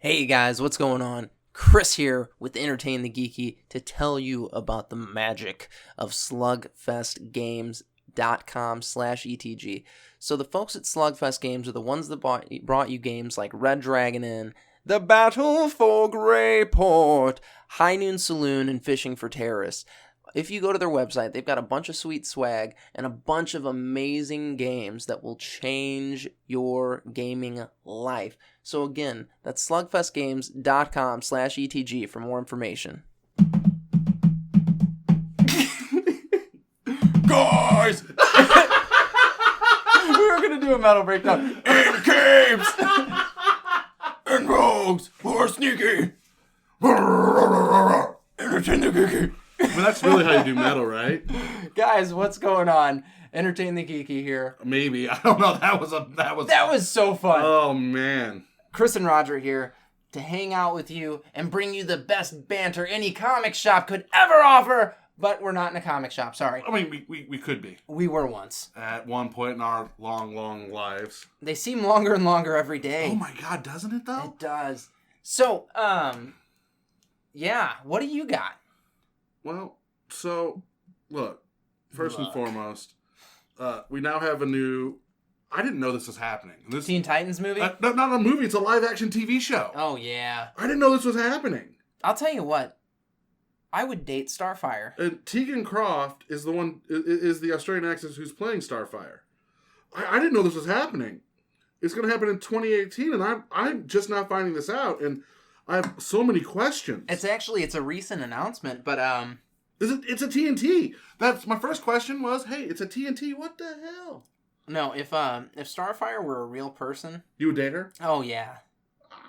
Hey guys, what's going on? Chris here with Entertain the Geeky to tell you about the magic of SlugFestGames.com/ETG. So the folks at SlugFest Games are the ones that brought you games like Red Dragon Inn, The Battle for Greyport, High Noon Saloon, and Fishing for Terrorists. If you go to their website, they've got a bunch of sweet swag and a bunch of amazing games that will change your gaming life. So again, that's slugfestgames.com/ETG for more information. Guys! We were going to do a metal breakdown. In caves! And rogues who are sneaky! Entertain the geeky! Well, that's really how you do metal, right? Guys, what's going on? Entertain the Geeky here. Maybe. I don't know. That was so fun. Oh, man. Chris and Roger here to hang out with you and bring you the best banter any comic shop could ever offer. But we're not in a comic shop, sorry. I mean, we could be. We were once. At one point in our long, long lives. They seem longer and longer every day. Oh my God, doesn't it though? It does. So, yeah, what do you got? Well, so, look, first and foremost, we now have a new... I didn't know this was happening. This Teen Titans movie? No, not a movie. It's a live-action TV show. Oh, yeah. I didn't know this was happening. I'll tell you what. I would date Starfire. And Tegan Croft is the one, is the Australian actress who's playing Starfire. I didn't know this was happening. It's going to happen in 2018, and I'm just now finding this out, and I have so many questions. It's a recent announcement, but It's a TNT. That's my first question was, hey, it's a TNT. What the hell? No, if Starfire were a real person, You would date her? oh yeah.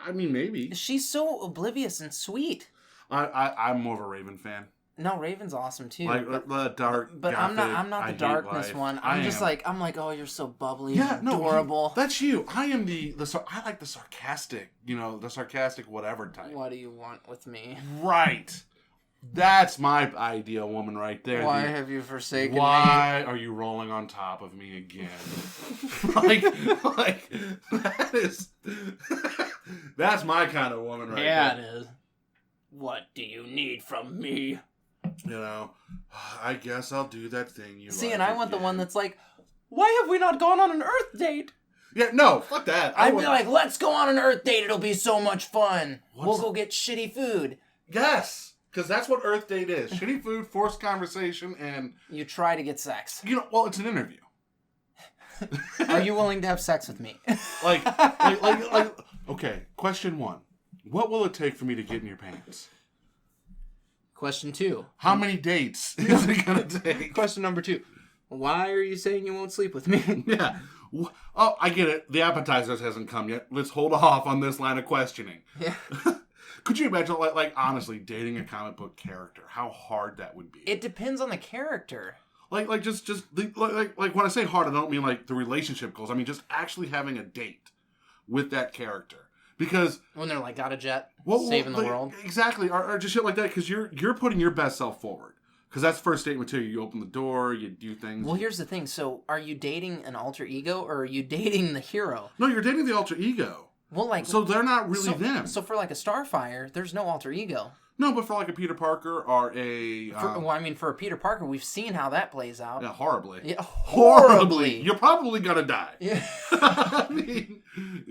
I mean, maybe. She's so oblivious and sweet. I'm more of a Raven fan. No, Raven's awesome too. Like the dark. But gothic, I'm not the darkness life. one. I'm like, oh, you're so bubbly and no, adorable. That's you. I am I like the sarcastic, whatever type. What do you want with me? Right. That's my ideal woman right there. Why have you forsaken me? Why are you rolling on top of me again? like that is that's my kind of woman right there. Yeah, it is. What do you need from me? I guess I'll do that thing you See, like and I want the again. one that's like, why have we not gone on an Earth date? Yeah, no, fuck that. I'd be like, let's go on an Earth date. It'll be so much fun. We'll go get shitty food. Yes, because that's what Earth date is. Shitty food, forced conversation, and... You try to get sex. Well, it's an interview. Are you willing to have sex with me? like, okay, question 1. What will it take for me to get in your pants? Question 2. How many dates is it going to take? Question number 2. Why are you saying you won't sleep with me? Yeah. Oh, I get it. The appetizers hasn't come yet. Let's hold off on this line of questioning. Yeah. Could you imagine, like honestly, dating a comic book character? How hard that would be. It depends on the character. Like when I say hard, I don't mean like the relationship goals. I mean just actually having a date with that character. Because when they're like, got a jet, saving the like, world. Exactly, or just shit like that. Because you're putting your best self forward. Because that's first date material. You open the door, you do things. Well, here's the thing. So, are you dating an alter ego, or are you dating the hero? No, you're dating the alter ego. Well, like, so they're not really them. So for like a Starfire, there's no alter ego. No, but for like a Peter Parker or a... for a Peter Parker, we've seen how that plays out. Yeah, horribly. Yeah, horribly. You're probably gonna die. Yeah. I mean,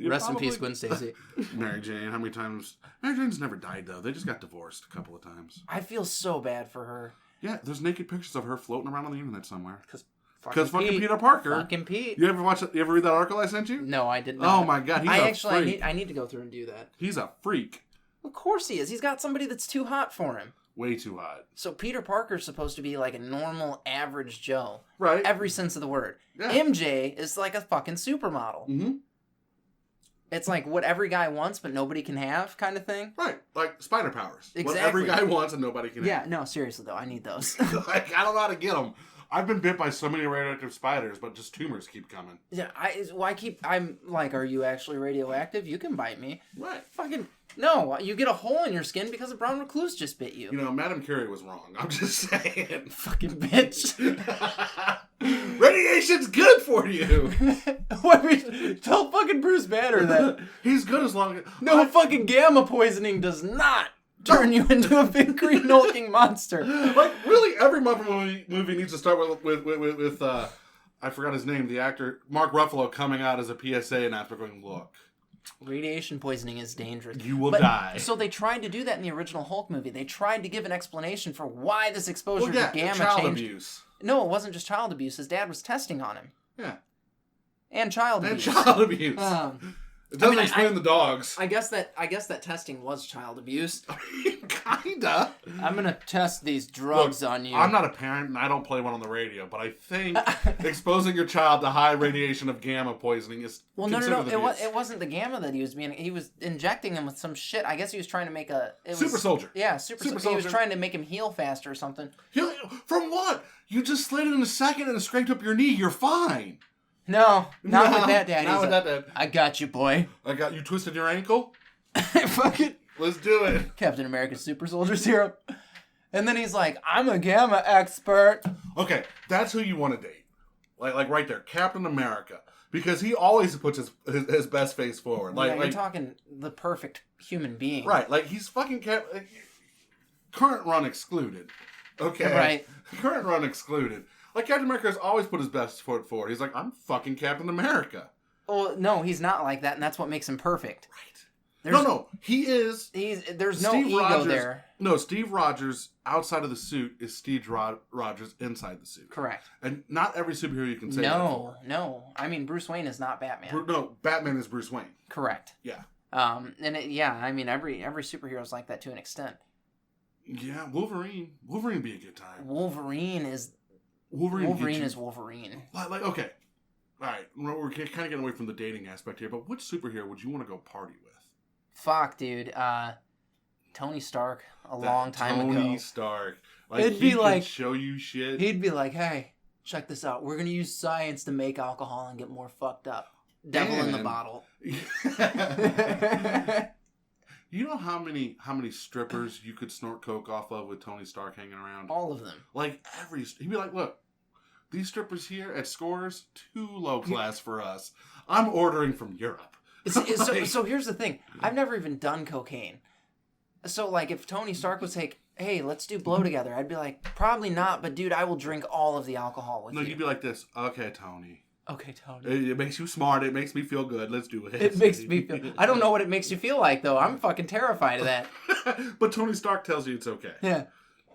Rest in peace, Gwen Stacy. Mary Jane, how many times... Mary Jane's never died, though. They just got divorced a couple of times. I feel so bad for her. Yeah, there's naked pictures of her floating around on the internet somewhere. Because fucking Peter Parker. Fucking Pete. You ever read that article I sent you? No, I did not. Oh my God, he's a freak. I need to go through and do that. He's a freak. Of course he is. He's got somebody that's too hot for him. Way too hot. So Peter Parker's supposed to be like a normal, average Joe. Right. Every sense of the word. Yeah. MJ is like a fucking supermodel. Mm-hmm. It's like what every guy wants but nobody can have kind of thing. Right. Like spider powers. Exactly. What every guy wants and nobody can have. Yeah, no, seriously though. I need those. Like, I don't know how to get them. I've been bit by so many radioactive spiders, but just tumors keep coming. Yeah, I'm like, are you actually radioactive? You can bite me. Right. Fucking, no, you get a hole in your skin because a brown recluse just bit you. Madame Curie was wrong. I'm just saying. Fucking bitch. Radiation's good for you. Tell fucking Bruce Banner that. He's good as long as... No, fucking gamma poisoning does not turn you into a big green hulking monster. Like, really, every Marvel movie needs to start with I forgot his name, the actor, Mark Ruffalo, coming out as a PSA and after going, look. Radiation poisoning is dangerous. You will die. So they tried to do that in the original Hulk movie. They tried to give an explanation for why this exposure to gamma child changed. abuse. No, it wasn't just child abuse. His dad was testing on him. Yeah. And child abuse. It doesn't explain the dogs. I guess that testing was child abuse. Kinda. I'm gonna test these drugs on you. I'm not a parent and I don't play one on the radio, but I think exposing your child to high radiation of gamma poisoning is no. It wasn't the gamma that he was being. He was injecting him with some shit. I guess he was trying to make super soldier. Yeah, super soldier. He was trying to make him heal faster or something. From what? You just slid it in a second and scraped up your knee. You're fine. No, not with that, Daddy. Not with that, Dad. I got you, boy. I got you. Twisted your ankle. Fuck it. Let's do it. Captain America's super soldier serum. And then he's like, I'm a gamma expert. Okay, that's who you want to date. Like right there, Captain America. Because he always puts his best face forward. You're talking the perfect human being. Right, like he's fucking current run excluded. Okay. Right. Current run excluded. Like, Captain America has always put his best foot forward. He's like, I'm fucking Captain America. Well, no, he's not like that, and that's what makes him perfect. Right. No, he is. There's no ego there. No, Steve Rogers outside of the suit is Steve Rogers inside the suit. Correct. And not every superhero you can say that for. No. I mean, Bruce Wayne is not Batman. No, Batman is Bruce Wayne. Correct. Yeah. I mean, every superhero is like that to an extent. Yeah, Wolverine. Wolverine would be a good time. Wolverine is Wolverine. Like, okay. All right, we're kind of getting away from the dating aspect here, but which superhero would you want to go party with? Fuck, dude. Tony Stark long time ago. Tony Stark. Like, It'd be like, show you shit. He'd be like, hey, check this out. We're going to use science to make alcohol and get more fucked up. Devil in the bottle. You know how many strippers you could snort coke off of with Tony Stark hanging around? All of them. Like, he'd be like, look, these strippers here at Scores, too low class for us. I'm ordering from Europe. So here's the thing. I've never even done cocaine. So, like, if Tony Stark was like, hey, let's do blow together, I'd be like, probably not, but dude, I will drink all of the alcohol with you. No, you'd be like this, okay, Tony. Okay, Tony. It makes you smart. It makes me feel good. Let's do it. It makes me feel... I don't know what it makes you feel like, though. I'm fucking terrified of that. But Tony Stark tells you it's okay. Yeah.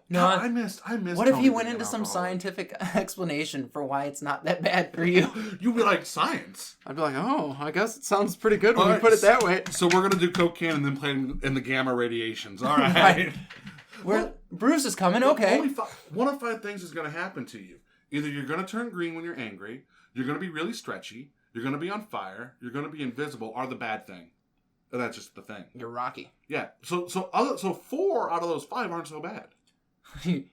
No, I missed. What if he went into some scientific explanation for why it's not that bad for you? You'd be like, science. I'd be like, oh, I guess it sounds pretty good when you put it that way. So we're going to do cocaine and then play in the gamma radiations. All right. Bruce is coming, okay. One of 5 things is going to happen to you. Either you're going to turn green when you're angry, you're going to be really stretchy, you're going to be on fire, you're going to be invisible, or the bad thing. And that's just the thing. You're Rocky. Yeah. So 4 out of those 5 aren't so bad.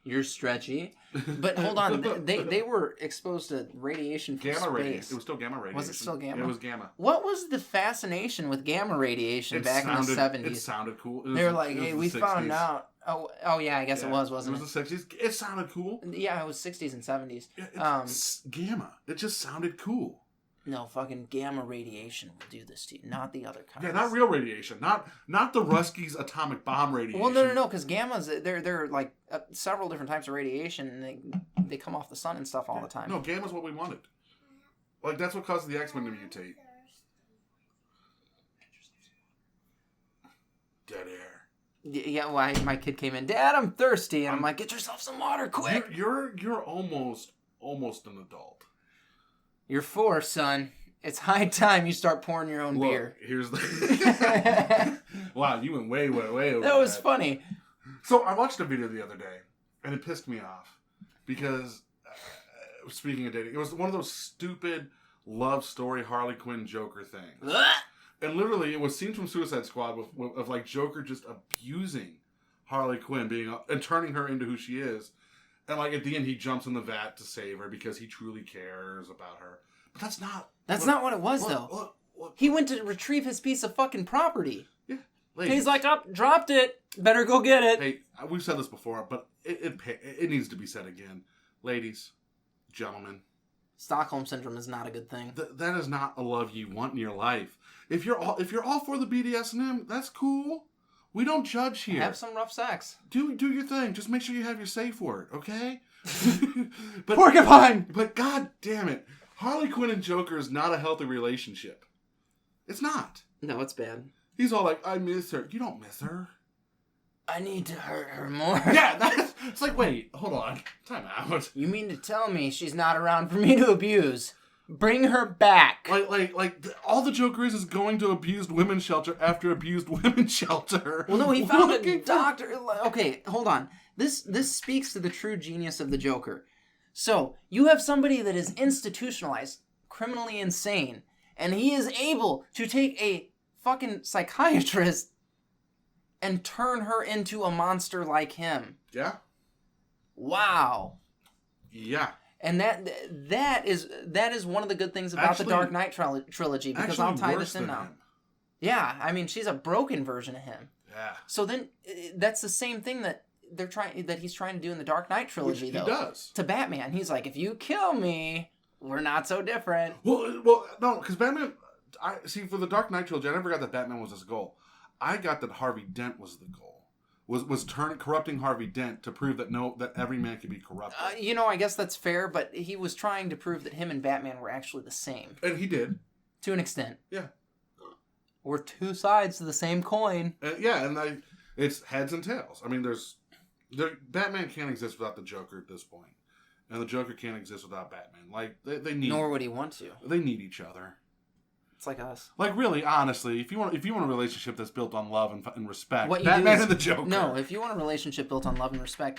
You're stretchy. But hold on, they were exposed to radiation from gamma space. Radiation. It was still gamma radiation. Was it still gamma? It was gamma. What was the fascination with gamma radiation back in the 70s? It sounded cool. They were like, hey, we found out. Oh yeah, I guess it was, wasn't it? It was the 60s. It sounded cool. Yeah, it was 60s and 70s. It's gamma. It just sounded cool. No, fucking gamma radiation will do this to you, not the other kinds. Yeah, not real radiation. Not the Ruskies atomic bomb radiation. Well, no, because gammas, they're like several different types of radiation, and they come off the sun and stuff all the time. No, gamma's what we wanted. Like, that's what causes the X-Men to mutate. Dead air. Yeah, well, my kid came in, Dad, I'm thirsty, and I'm like, get yourself some water, quick. You're almost an adult. You're 4, son. It's high time you start pouring your own beer. Here's the... Wow, you went way over that was funny. So I watched a video the other day, and it pissed me off. Because, speaking of dating, it was one of those stupid love story Harley Quinn Joker things. And literally, it was scenes from Suicide Squad of like Joker just abusing Harley Quinn, and turning her into who she is. And like at the end, he jumps in the vat to save her because he truly cares about her. But that's not. That's not what it was, though. He went to retrieve his piece of fucking property. Yeah. He's like, oh, dropped it. Better go get it. Hey, we've said this before, but it needs to be said again. Ladies, gentlemen, Stockholm syndrome is not a good thing. That is not a love you want in your life. If you're all for the BDSM, that's cool. We don't judge here. Have some rough sex. Do your thing. Just make sure you have your safe word, okay? But Porcupine! But god damn it. Harley Quinn and Joker is not a healthy relationship. It's not. No, it's bad. He's all like, I miss her. You don't miss her. I need to hurt her more. Yeah, it's like, wait, hold on. Time out. You mean to tell me she's not around for me to abuse? Bring her back. All the Joker is going to abused women's shelter after abused women's shelter. Well, no, he found a doctor. Okay, hold on. This speaks to the true genius of the Joker. So, you have somebody that is institutionalized, criminally insane, and he is able to take a fucking psychiatrist and turn her into a monster like him. Yeah. Wow. Yeah. And that is one of the good things about the Dark Knight trilogy, because I'll tie this in now. Yeah, I mean, she's a broken version of him. Yeah. So then that's the same thing that he's trying to do in the Dark Knight trilogy, though. He does. To Batman. He's like, if you kill me, we're not so different. Well, no, because Batman, for the Dark Knight trilogy, I never got that Batman was his goal. I got that Harvey Dent was the goal. Was corrupting Harvey Dent to prove that every man can be corrupted. I guess that's fair, but he was trying to prove that him and Batman were actually the same. And he did. To an extent. Yeah. We're two sides to the same coin. It's heads and tails. I mean, Batman can't exist without the Joker at this point. And the Joker can't exist without Batman. Like, they need... Nor would he want to. They need each other. It's like us. Like, really, honestly, if you want a relationship that's built on love and respect, what Batman and the Joker. No, if you want a relationship built on love and respect,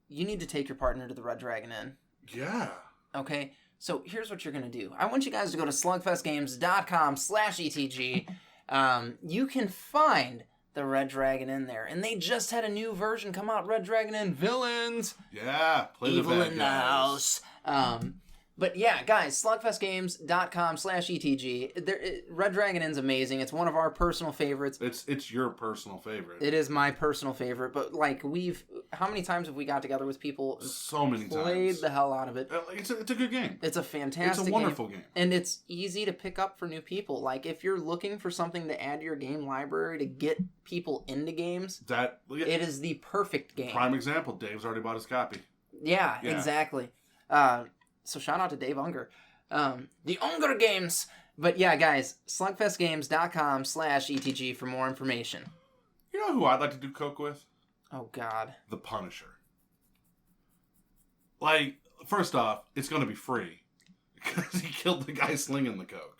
you need to take your partner to the Red Dragon Inn. Yeah. Okay? So here's what you're going to do. I want you guys to go to slugfestgames.com/ETG. You can find the Red Dragon Inn there. And they just had a new version come out, Red Dragon Inn Villains. Yeah. Play Evil the bad in guys. the house. But yeah, guys, slugfestgames.com/ETG. Red Dragon Inn's amazing. It's one of our personal favorites. It's your personal favorite. It is my personal favorite. But like how many times have we got together with people? So many times. Played the hell out of it. It's a good game. It's a fantastic It's a wonderful game. And it's easy to pick up for new people. Like if you're looking for something to add to your game library to get people into games, it is the perfect game. Prime example. Dave's already bought his copy. Yeah. Exactly. So shout out to Dave Unger. The Unger Games. But yeah, guys, slugfestgames.com/ETG for more information. You know who I'd like to do coke with? Oh, God. The Punisher. Like, first off, it's going to be free. Because he killed the guy slinging the coke.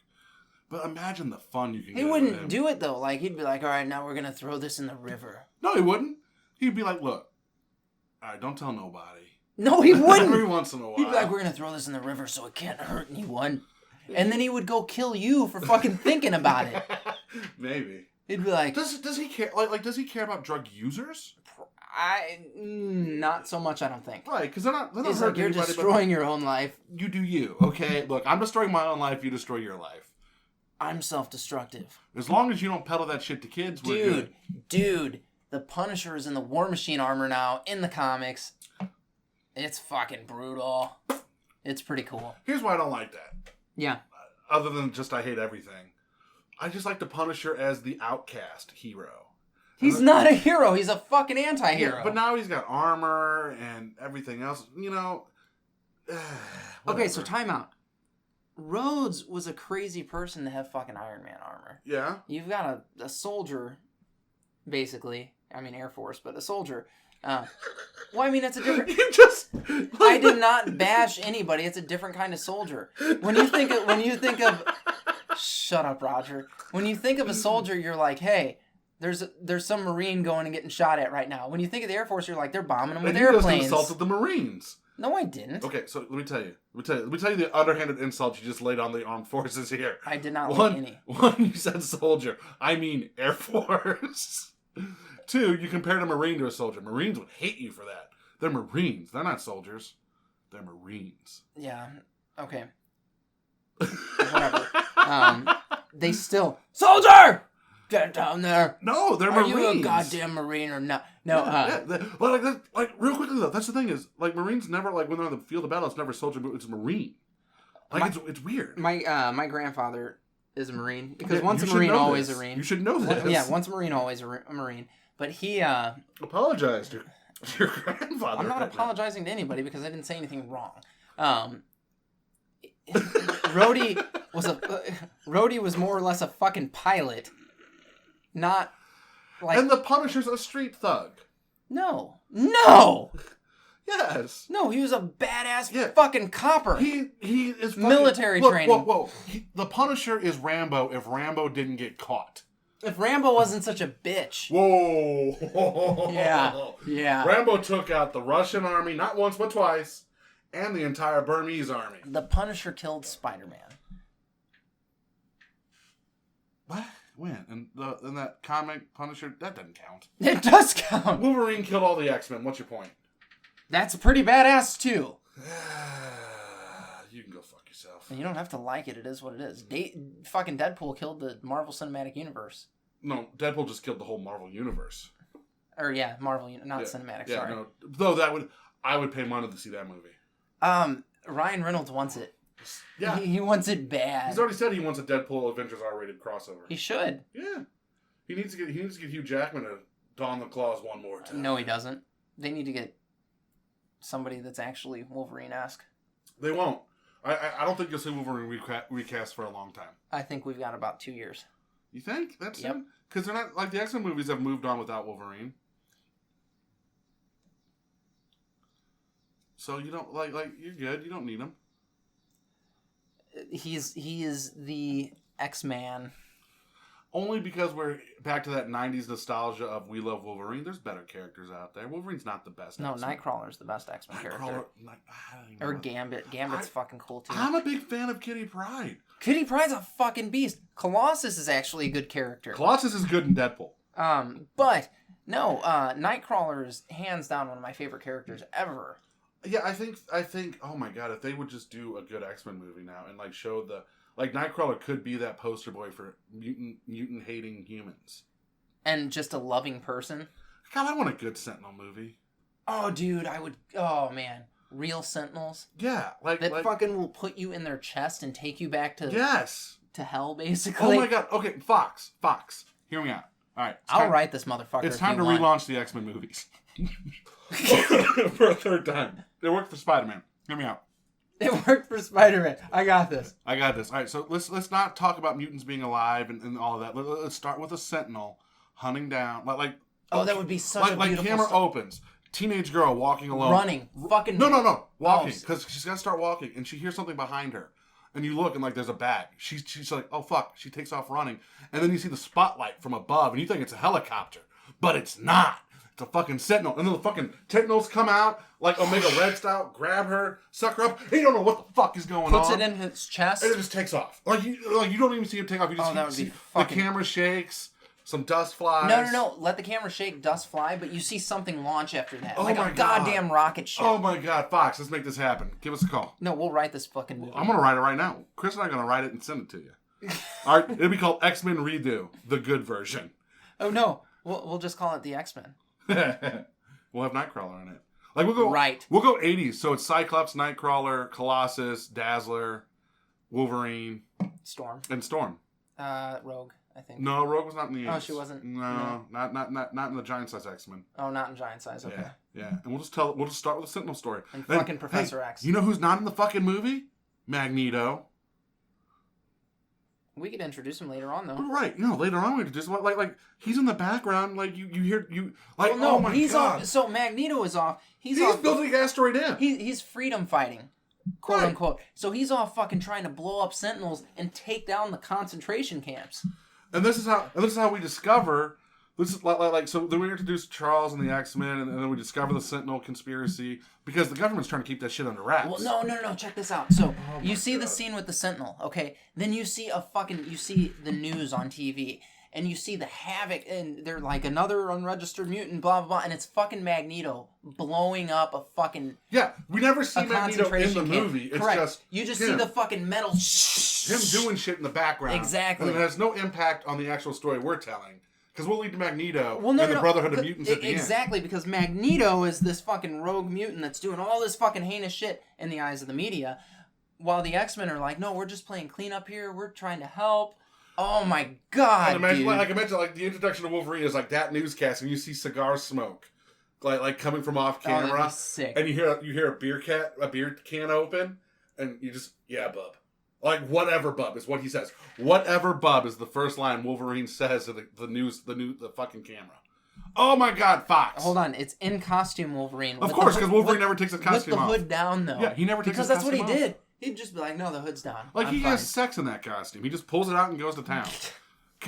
But imagine the fun you can get. He wouldn't do it, though. Like, he'd be like, all right, now we're going to throw this in the river. No, he wouldn't. He'd be like, look, all right, don't tell nobody. No, he wouldn't. Every once in a while. He'd be like, we're going to throw this in the river so it can't hurt anyone. And then he would go kill you for fucking thinking about it. Maybe. He'd be like... Does he care? Like, does he care about drug users? Not so much, I don't think. Right, because they're not He's like, you're destroying your own life. You do you, okay? Look, I'm destroying my own life, you destroy your life. I'm self-destructive. As long as you don't peddle that shit to kids, we're good. Dude, the Punisher is in the War Machine armor now, in the comics. It's fucking brutal. It's pretty cool. Here's why I don't like that. Yeah. Other than just I hate everything. I just like the Punisher as the outcast hero. He's not a hero. He's a fucking anti-hero. Yeah, but now he's got armor and everything else. You know. Okay, so time out. Rhodes was a crazy person to have fucking Iron Man armor. Yeah. You've got a soldier, basically. I mean, Air Force, but a soldier. Well, I mean, it's a different... You just... I did not bash anybody. It's a different kind of soldier. When you think of... Shut up, Roger. When you think of a soldier, you're like, hey, there's some Marine going and getting shot at right now. When you think of the Air Force, you're like, they're bombing them with airplanes. You just insulted the Marines. No, I didn't. Okay, so let me tell you the underhanded insult you just laid on the armed forces here. I did not like any. One, you said soldier. I mean Air Force. Two, you compared a Marine to a soldier. Marines would hate you for that. They're Marines. They're not soldiers. They're Marines. Yeah. Okay. Whatever. They still... Soldier! Get down there. No, they're Marines. Are you a goddamn Marine or not? No, like real quickly though, that's the thing is, like, Marines never, like, when they're on the field of battle, it's never soldier, it's Marine. Like, it's weird. My grandfather is a Marine, because Yeah, once a you should Marine, know always this. a Marine. You should know this. Yeah, once a Marine, always a Marine. But he, Apologize to your grandfather. I'm not right now. apologizing to anybody because I didn't say anything wrong. Rhodey was more or less a fucking pilot, not like. And the Punisher's a street thug. No, Yes. he was a badass Yeah. fucking copper. He is fucking, Military look, training. Whoa. The Punisher is Rambo if Rambo didn't get caught. If Rambo wasn't such a bitch. Whoa. Yeah. Rambo took out the Russian army, not once but twice, and the entire Burmese army. The Punisher killed Spider-Man. What? When? In that comic, Punisher? That doesn't count. It does count. Wolverine killed all the X-Men. What's your point? That's pretty badass, too. You can go fuck yourself. And you don't have to like it. It is what it is. Fucking Deadpool killed the Marvel Cinematic Universe. No, Deadpool just killed the whole Marvel Universe. Or, yeah, Marvel, not Cinematic, Yeah, sorry. no. Though I would pay money to see that movie. Ryan Reynolds wants it. Yeah. He wants it bad. He's already said he wants a Deadpool Avengers R-rated crossover. He should. Yeah. He needs to get Hugh Jackman to don the claws one more time. No, he doesn't. They need to get somebody that's actually Wolverine-esque. They won't. I don't think you'll see Wolverine recast for a long time. I think we've got about 2 years. You think? That's Yep. Because they're not, like, the X-Men movies have moved on without Wolverine. So you don't, like you're good. You don't need him. He is the X-Man. Only because we're back to that 90s nostalgia of we love Wolverine. There's better characters out there. Wolverine's not the best. No, X-Men. Nightcrawler's the best X-Men character. I don't even Or know. Gambit. Gambit's fucking cool, too. I'm a big fan of Kitty Pryde. Kitty Pryde's a fucking beast. Colossus is actually a good character. Colossus is good in Deadpool. But, no, Nightcrawler is hands down one of my favorite characters ever. Yeah, I think. Oh my god, if they would just do a good X-Men movie now and like show Nightcrawler could be that poster boy for mutant hating humans, and just a loving person. God, I want a good Sentinel movie. Oh, dude, I would. Oh man, real Sentinels. Yeah, like fucking will put you in their chest and take you back to to hell, basically. Oh my god. Okay, Fox, hear me out. All right, I'll write this motherfucker. It's time to relaunch the X-Men movies for a third time. They worked for Spider-Man. Hear me out. It worked for Spider-Man. I got this. All right, so let's not talk about mutants being alive and all of that. Let's start with a Sentinel hunting down that would be such a beautiful camera opens. Teenage girl walking alone. Running. Fucking. No. Walking. Because she's got to start walking and she hears something behind her. And you look and there's a bag. She's like, oh fuck. She takes off running. And then you see the spotlight from above and you think it's a helicopter. But it's not. It's a fucking Sentinel. And then the fucking Sentinels come out like Omega Red style, grab her, suck her up. And you don't know what the fuck is going on. Puts it in his chest. And it just takes off. Like you don't even see it take off. You just see the camera shakes. Some dust flies. No. Let the camera shake, dust fly, but you see something launch after that. Oh like my a goddamn rocket ship. Oh my god, Fox, let's make this happen. Give us a call. No, we'll write this fucking movie. I'm going to write it right now. Chris and I are going to write it and send it to you. All right, it'll be called X-Men Redo, the good version. Oh no, we'll just call it the X-Men. We'll have Nightcrawler in it. Like we'll go right. We'll go 80s. So it's Cyclops, Nightcrawler, Colossus, Dazzler, Wolverine, Storm. Rogue, I think. No, Rogue was not in the 80s. Oh, she wasn't. No, not in the giant size X-Men. Oh, not in giant size. Okay. Yeah. And we'll just start with the Sentinel story. And fucking Professor X. You know who's not in the fucking movie? Magneto. We could introduce him later on, though. Right, later on we just like he's in the background, like you hear like well, no, oh my he's god. Off. So Magneto is off. He's off building asteroid in. He's freedom fighting, quote unquote. So he's off fucking trying to blow up Sentinels and take down the concentration camps. And this is how we discover. This is like so. Then we introduce Charles and the X-Men, and then we discover the Sentinel conspiracy because the government's trying to keep that shit under wraps. Well, no. Check this out. So you see the scene with the Sentinel, okay? Then you see the news on TV, and you see the havoc, and they're like another unregistered mutant, blah blah blah, and it's fucking Magneto blowing up a fucking we never see Magneto in the movie. It's correct. just you just see the fucking metal him doing shit in the background. Exactly. And it has no impact on the actual story we're telling. Because we'll lead to Magneto and the Brotherhood of Mutants at the end. Exactly, because Magneto is this fucking rogue mutant that's doing all this fucking heinous shit in the eyes of the media. while the X-Men are like, no, we're just playing cleanup here. We're trying to help. Oh my God, dude. Like I mentioned, like the introduction of Wolverine is like that newscast, and you see cigar smoke, like coming from off camera, that'd be sick. and you hear a beer can open, and you just bub, like whatever bub is what he says. Whatever bub is the first line Wolverine says to the fucking camera. Oh my God, Fox! Hold on, it's in costume Wolverine. Of course, because Wolverine never takes his costume off. With the hood down, though. Yeah, he never takes his costume off. costume Because that's what he off. did. He'd just be like, no, the hood's down. Like, he has sex in that costume. He just pulls it out and goes to town.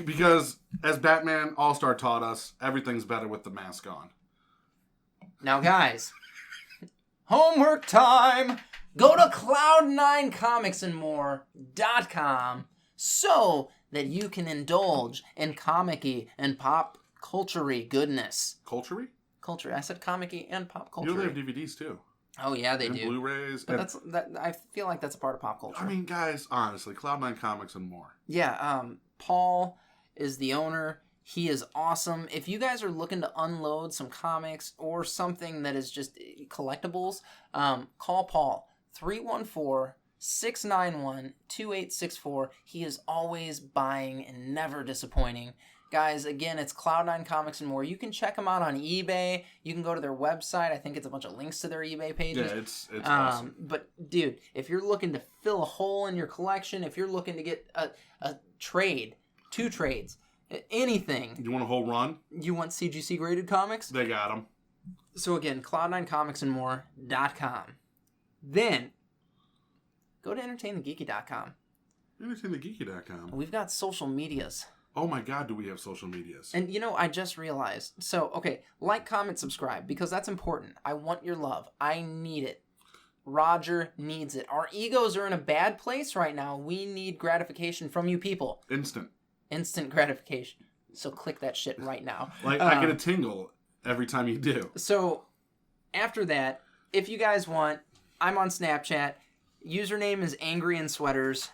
Because, as Batman All-Star taught us, everything's better with the mask on. Now, guys, homework time! Go to cloud9comicsandmore.com so that you can indulge in comic-y and pop culture-y goodness. Culture-y? Culture. I said comic-y and pop culture. You know they have DVDs, too. Oh, yeah, they and do. Blu-rays. But I feel like that's a part of pop culture. I mean, guys, honestly, Cloud9 Comics and more. Yeah, Paul is the owner. He is awesome. If you guys are looking to unload some comics or something that is just collectibles, call Paul. 314-691-2864. He is always buying and never disappointing. Guys, again, it's Cloud9 Comics and More. You can check them out on eBay. You can go to their website. I think it's a bunch of links to their eBay pages. Yeah, it's awesome. But, dude, if you're looking to fill a hole in your collection, if you're looking to get a trade, 2 trades, anything. You want a whole run? You want CGC graded comics? They got them. So, again, cloud9comicsandmore.com. Then, go to entertainthegeeky.com. Entertainthegeeky.com. We've got social medias. Oh my God, do we have social medias? And I just realized. So, okay, like, comment, subscribe, because that's important. I want your love. I need it. Roger needs it. Our egos are in a bad place right now. We need gratification from you people. Instant gratification. So click that shit right now. Like, I get a tingle every time you do. So, after that, if you guys want, I'm on Snapchat. Username is Angry in Sweaters.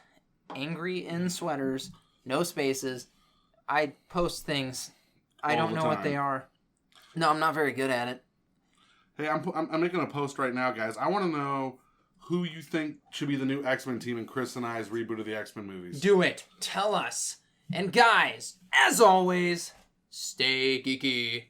Angry in Sweaters. No spaces. I post things. I don't know what they are. No, I'm not very good at it. Hey, I'm making a post right now, guys. I want to know who you think should be the new X-Men team in Chris and I's reboot of the X-Men movies. Do it. Tell us. And guys, as always, stay geeky.